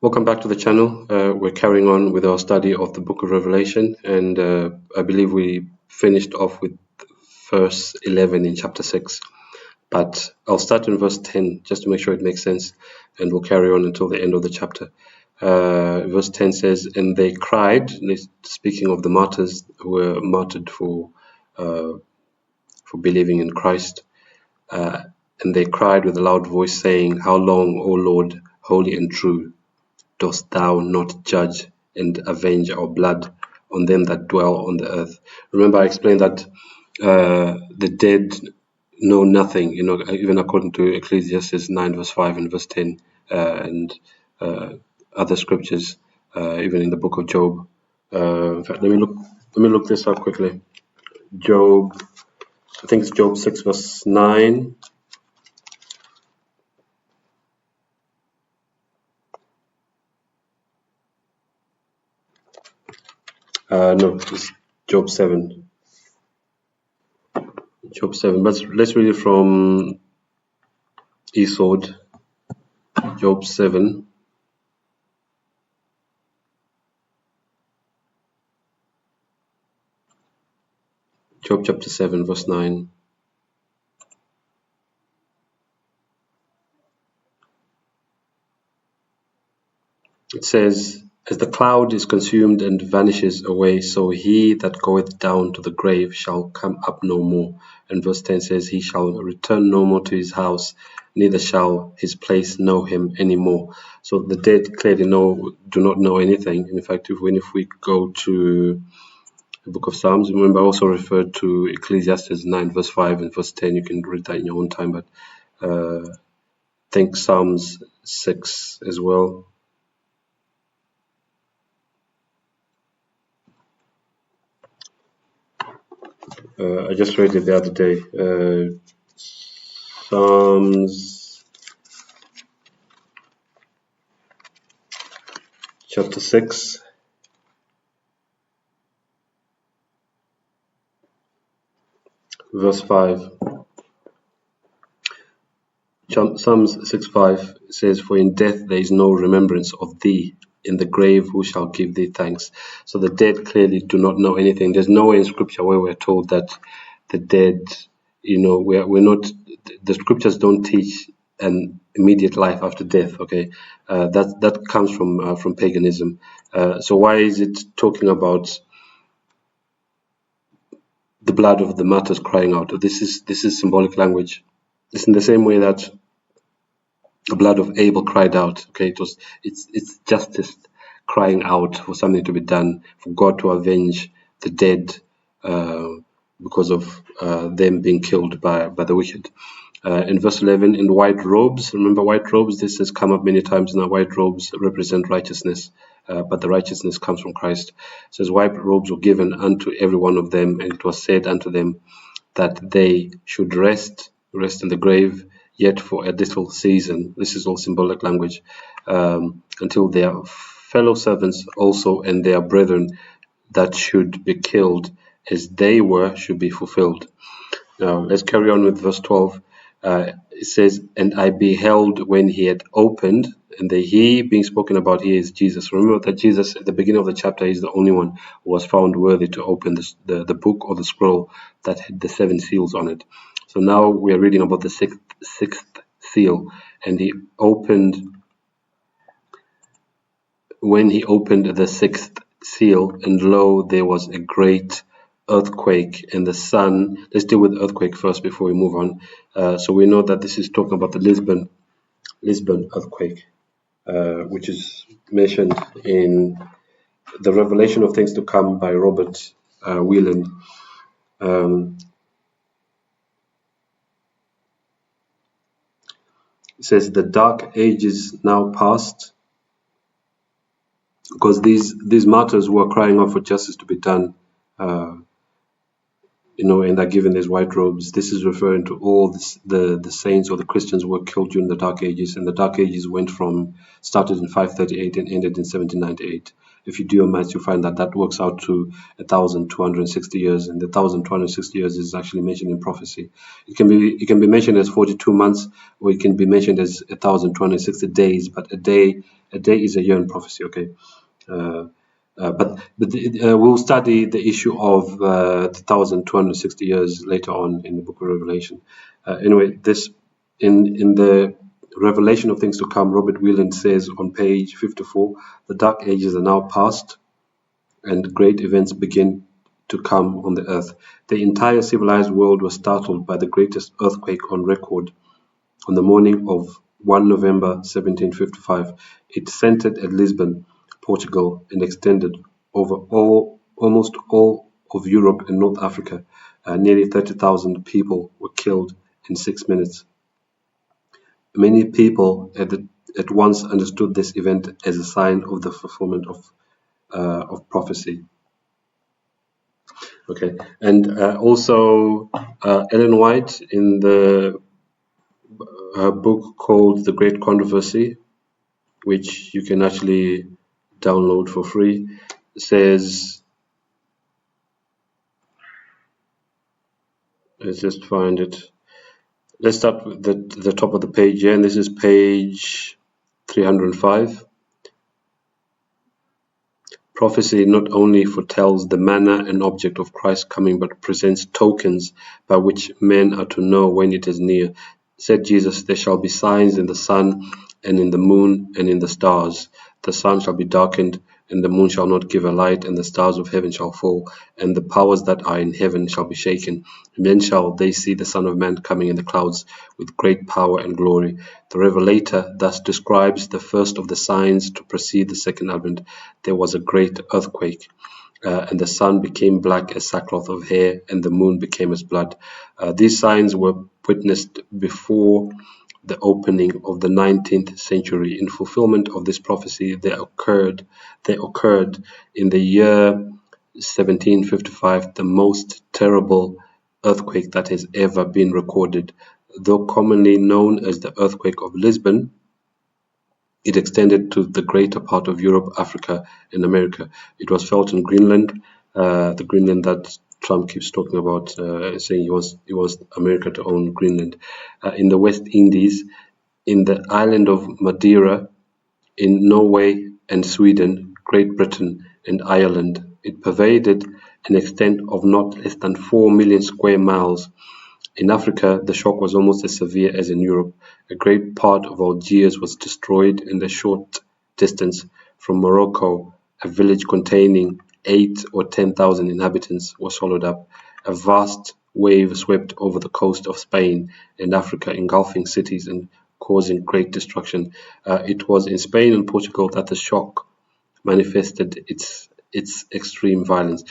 Welcome back to the channel. We're carrying on with our study of the book of Revelation, and I believe we finished off with verse 11 in chapter 6. But I'll start in verse 10 just to make sure it makes sense, and we'll carry on until the end of the chapter. Verse 10 says, "And they cried," speaking of the martyrs who were martyred for believing in Christ, "and they cried with a loud voice, saying, How long, O Lord, holy and true, dost thou not judge and avenge our blood on them that dwell on the earth?" Remember, I explained that the dead know nothing, even according to Ecclesiastes 9 verse 5 and verse 10, and other scriptures, even in the book of Job. In fact, let me look this up quickly. Job, I think it's Job 6 verse 9. No, it's Job 7. Job 7. But let's read it from Esod. Job 7. Job chapter 7, verse 9. It says, "As the cloud is consumed and vanishes away, so he that goeth down to the grave shall come up no more." And verse 10 says, "He shall return no more to his house, neither shall his place know him any more." So the dead clearly do not know anything. In fact, if we go to the book of Psalms, remember I also referred to Ecclesiastes 9 verse 5 and verse 10. You can read that in your own time, but think Psalms 6 as well. I just read it the other day. Psalms chapter 6. Verse 5. Psalms 6:5 says, "For in death there is no remembrance of thee. In the grave who shall give thee thanks?" So the dead clearly do not know anything. There's nowhere in scripture where we're told that the dead, we're not, the scriptures don't teach an immediate life after death. Okay, that comes from paganism. So why is it talking about the blood of the martyrs crying out? This is symbolic language. It's in the same way that the blood of Abel cried out. Okay, it's justice crying out for something to be done, for God to avenge the dead because of them being killed by the wicked. In verse 11, in white robes. Remember white robes? This has come up many times now. White robes represent righteousness, but the righteousness comes from Christ. It says, white robes were given unto every one of them, and it was said unto them that they should rest in the grave, yet for a little season. This is all symbolic language, until their fellow servants also and their brethren that should be killed as they were should be fulfilled. Now let's carry on with verse 12. It says, "And I beheld when he had opened," and the he being spoken about here is Jesus. Remember that Jesus at the beginning of the chapter is the only one who was found worthy to open the book or the scroll that had the 7 seals on it. So now we are reading about the sixth seal. "And he opened, when he opened the 6th seal, and lo, there was a great earthquake, and the sun." Let's deal with earthquake first before we move on. So we know that this is talking about the Lisbon earthquake, which is mentioned in the Revelation of Things to Come by Robert Whelan. It says, "The dark ages now past," because these martyrs were crying out for justice to be done. and are given these white robes. This is referring to all the saints or the Christians who were killed during the Dark Ages, and the Dark Ages started in 538 and ended in 1798. If you do your maths, you find that works out to 1,260 years, and the 1,260 years is actually mentioned in prophecy. It can be mentioned as 42 months, or it can be mentioned as 1,260 days. But a day is a year in prophecy. Okay. But we'll study the issue of the 1,260 years later on in the book of Revelation. Anyway, this in the Revelation of Things to Come, Robert Wieland says on page 54, the dark ages are now past and great events begin to come on the earth. The entire civilized world was startled by the greatest earthquake on record on the morning of 1 November 1755. It centered at Lisbon, Portugal, and extended over almost all of Europe and North Africa. Nearly 30,000 people were killed in 6 minutes. Many people at once understood this event as a sign of the fulfillment of prophecy. Okay, and also Ellen White in her book called The Great Controversy, which you can actually download for free, says, let's just find it. Let's start with the top of the page here, and this is page 305. Prophecy not only foretells the manner and object of Christ's coming, but presents tokens by which men are to know when it is near. Said Jesus, there shall be signs in the sun, and in the moon, and in the stars. The sun shall be darkened, and the moon shall not give a light, and the stars of heaven shall fall, and the powers that are in heaven shall be shaken. And then shall they see the Son of Man coming in the clouds with great power and glory. The Revelator thus describes the first of the signs to precede the second advent. There was a great earthquake, and the sun became black as sackcloth of hair, and the moon became as blood. These signs were witnessed before the opening of the 19th century. In fulfillment of this prophecy, they occurred in the year 1755, the most terrible earthquake that has ever been recorded. Though commonly known as the earthquake of Lisbon, it extended to the greater part of Europe, Africa, and America. It was felt in Greenland, the Greenland that Trump keeps talking about, saying he wants America to own Greenland. In the West Indies, in the island of Madeira, in Norway and Sweden, Great Britain and Ireland. It pervaded an extent of not less than 4 million square miles. In Africa, the shock was almost as severe as in Europe. A great part of Algiers was destroyed, in the short distance from Morocco, a village containing 8 or 10,000 inhabitants was swallowed up. A vast wave swept over the coast of Spain and Africa, engulfing cities and causing great destruction. It was in Spain and Portugal that the shock manifested its extreme violence.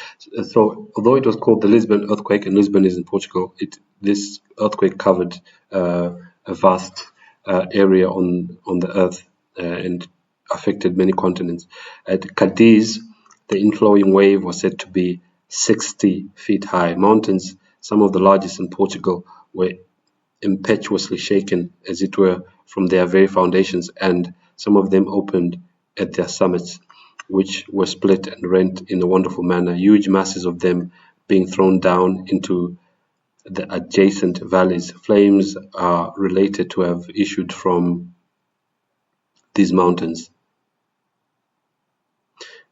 So, although it was called the Lisbon earthquake, and Lisbon is in Portugal, this earthquake covered a vast area on the earth and affected many continents. At Cadiz, the inflowing wave was said to be 60 feet high. Mountains, some of the largest in Portugal, were impetuously shaken, as it were, from their very foundations, and some of them opened at their summits, which were split and rent in a wonderful manner, huge masses of them being thrown down into the adjacent valleys. Flames are related to have issued from these mountains.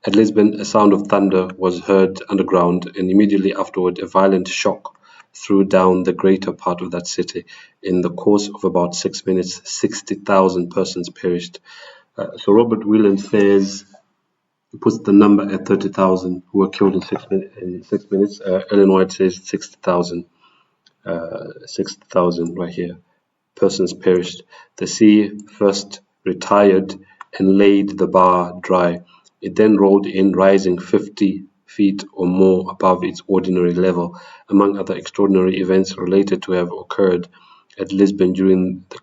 At Lisbon, a sound of thunder was heard underground, and immediately afterward a violent shock threw down the greater part of that city. In the course of about 6 minutes, 60,000 persons perished. So Robert Wieland says, he puts the number at 30,000 who were killed in 6 minutes. Ellen White says 60,000. 60,000 right here. Persons perished. The sea first retired and laid the bar dry. It then rolled in, rising 50 feet or more above its ordinary level. Among other extraordinary events related to have occurred at Lisbon during the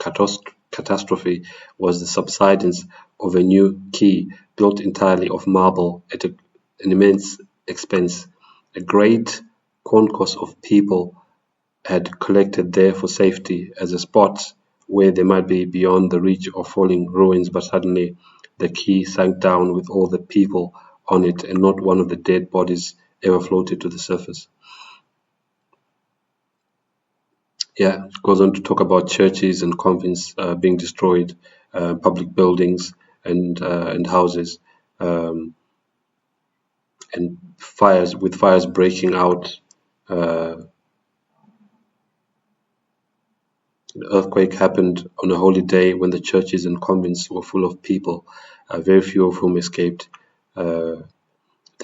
catastrophe was the subsidence of a new quay built entirely of marble at an immense expense. A great concourse of people had collected there for safety as a spot where they might be beyond the reach of falling ruins, but suddenly the quay sank down with all the people on it, and not one of the dead bodies ever floated to the surface. Yeah, it goes on to talk about churches and convents being destroyed, public buildings and houses, and fires breaking out. The earthquake happened on a holy day when the churches and convents were full of people, very few of whom escaped. The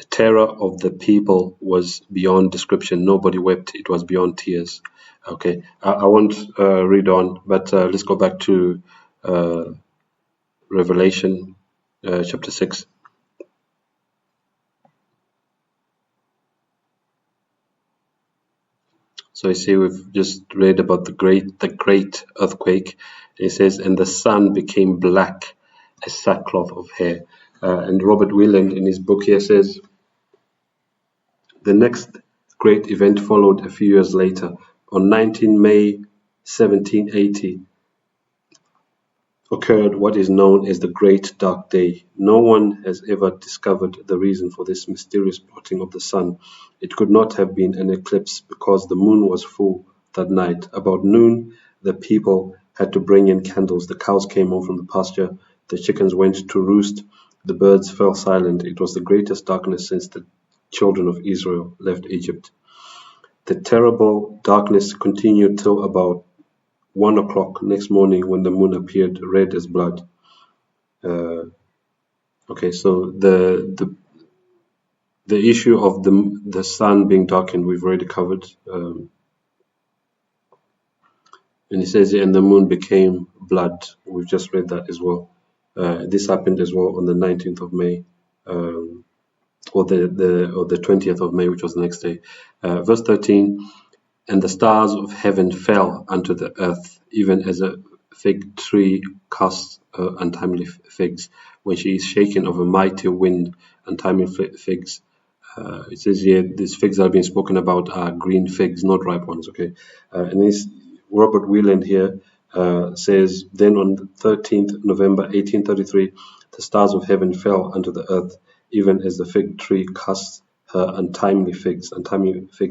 terror of the people was beyond description. Nobody wept. It was beyond tears. Okay, I won't read on, but let's go back to Revelation chapter 6. So you see, we've just read about the great earthquake. It says, and the sun became black as sackcloth of hair. And Robert Wieland in his book here says, the next great event followed a few years later. On 19 May 1780 occurred what is known as the Great Dark Day. No one has ever discovered the reason for this mysterious blotting of the sun. It could not have been an eclipse because the moon was full that night. About noon, the people had to bring in candles. The cows came home from the pasture. The chickens went to roost. The birds fell silent. It was the greatest darkness since the children of Israel left Egypt. The terrible darkness continued till about 1 o'clock next morning when the moon appeared red as blood. Okay, so the issue of the sun being darkened we've already covered, and he says, and the moon became blood. We've just read that as well. This happened as well on the 19th of May, or the 20th of May, which was the next day. Verse 13. And the stars of heaven fell unto the earth, even as a fig tree casts untimely figs, when she is shaken of a mighty wind, untimely figs. It says here, these figs that are being spoken about are green figs, not ripe ones, okay? And this Robert Wieland here says, then on the 13th November 1833, the stars of heaven fell unto the earth, even as the fig tree casts her untimely figs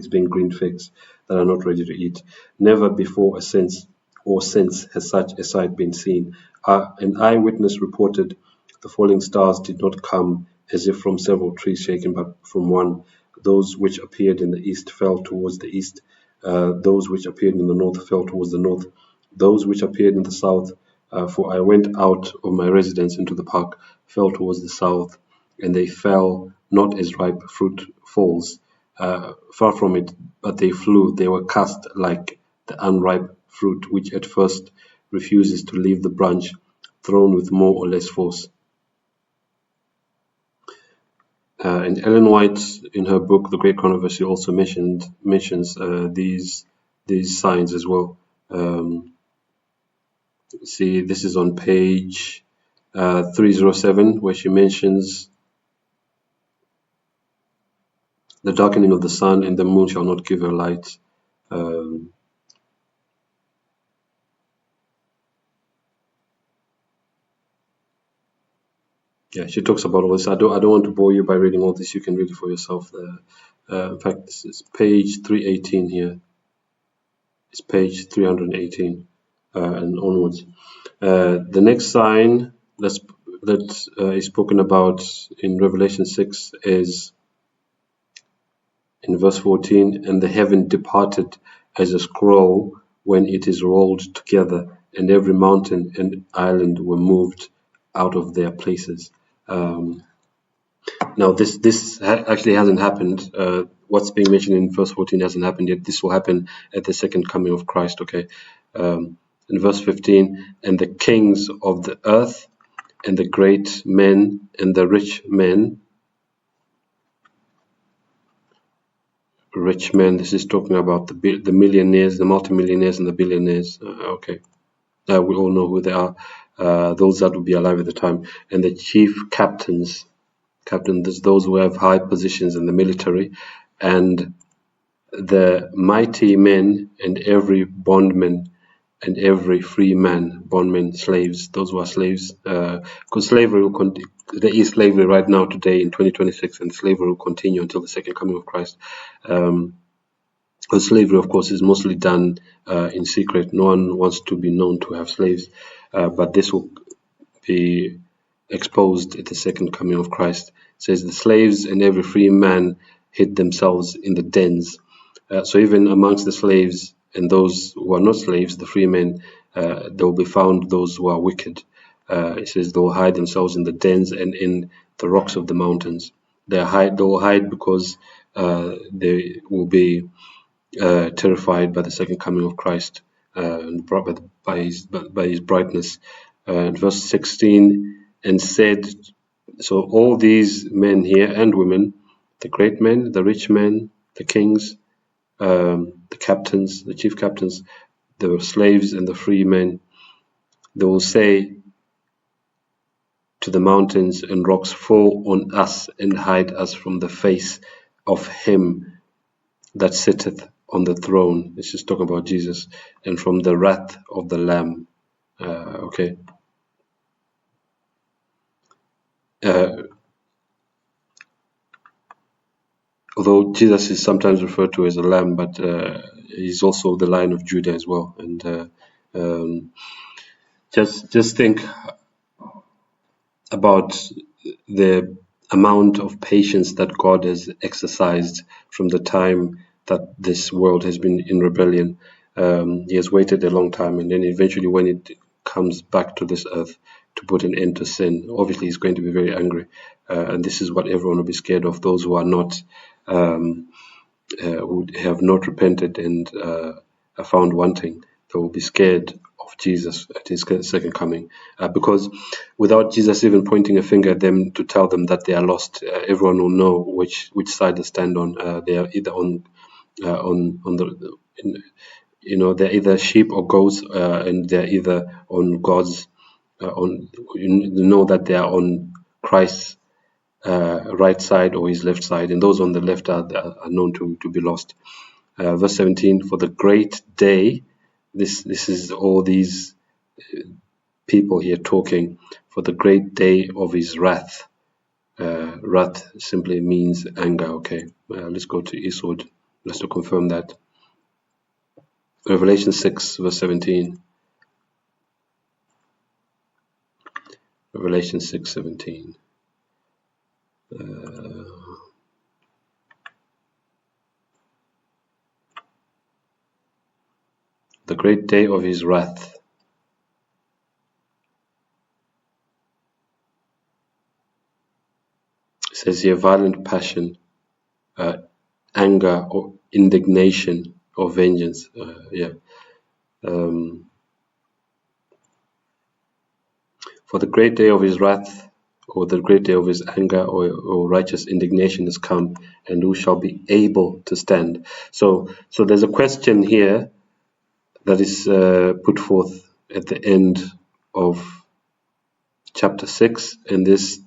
being green figs that are not ready to eat. Never before since has such a sight been seen. An eyewitness reported the falling stars did not come as if from several trees shaken, but from one. Those which appeared in the east fell towards the east. Those which appeared in the north fell towards the north. Those which appeared in the south, for I went out of my residence into the park, fell towards the south, and they fell not as ripe fruit falls, far from it, but they flew. They were cast like the unripe fruit, which at first refuses to leave the branch, thrown with more or less force. And Ellen White, in her book *The Great Controversy*, also mentions these signs as well. See, this is on page 307, where she mentions the darkening of the sun, and the moon shall not give her light. Yeah, she talks about all this. I don't want to bore you by reading all this. You can read it for yourself. In fact, this is page 318 here. It's page 318 and onwards. The next sign that is spoken about in Revelation 6 is in verse 14, and the heaven departed as a scroll when it is rolled together, and every mountain and island were moved out of their places. Now, this actually hasn't happened. What's being mentioned in verse 14 hasn't happened yet. This will happen at the second coming of Christ, okay? In verse 15, and the kings of the earth, and the great men, and the rich men, this is talking about the millionaires, the multimillionaires, and the billionaires, okay? We all know who they are, those that will be alive at the time, and the chief captains, those who have high positions in the military, and the mighty men and every bondman and every free man, bondmen, slaves, those who are slaves, because slavery will there is slavery right now today in 2026, and slavery will continue until the second coming of Christ. Because slavery, of course, is mostly done in secret. No one wants to be known to have slaves, but this will be exposed at the second coming of Christ. It says the slaves and every free man hid themselves in the dens. So even amongst the slaves and those who are not slaves, the free men, there will be found those who are wicked. It says they will hide themselves in the dens and in the rocks of the mountains. They will hide because they will be terrified by the second coming of Christ, and by his brightness. Verse 16, and said, so all these men here and women, the great men, the rich men, the kings, the captains, the chief captains, the slaves and the free men, they will say to the mountains and rocks, fall on us and hide us from the face of him that sitteth on the throne. This is talking about Jesus, and from the wrath of the Lamb. Okay. Although Jesus is sometimes referred to as a lamb, but he's also the Lion of Judah as well. And just think about the amount of patience that God has exercised from the time that this world has been in rebellion. He has waited a long time, and then eventually when it comes back to this earth to put an end to sin, obviously he's going to be very angry. And this is what everyone will be scared of. Those who are not, who have not repented and are found wanting, they will be scared of Jesus at his second coming, because without Jesus even pointing a finger at them to tell them that they are lost, everyone will know which side they stand on. They are either on the, they're either sheep or goats, and they're either on God's, that they are on Christ's right side or his left side, and those on the left are known to be lost. Verse 17, for the great day, this is all these people here talking, for the great day of his wrath. Wrath simply means anger. Okay, let's go to Eastwood just to confirm that. Revelation 6 verse 17. Revelation 6:17. The great day of his wrath. It says here violent passion, anger or indignation or vengeance. For the great day of his wrath, or the great day of his anger, or righteous indignation is come, and who shall be able to stand? So there's a question here that is put forth at the end of chapter 6, and this,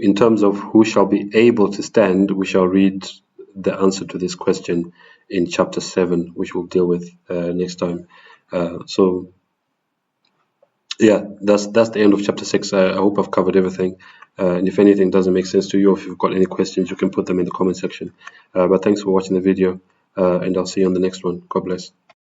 in terms of who shall be able to stand, we shall read the answer to this question in chapter 7, which we'll deal with next time. Yeah, that's the end of chapter 6. I hope I've covered everything. And if anything doesn't make sense to you, or if you've got any questions, you can put them in the comment section. But thanks for watching the video, and I'll see you on the next one. God bless.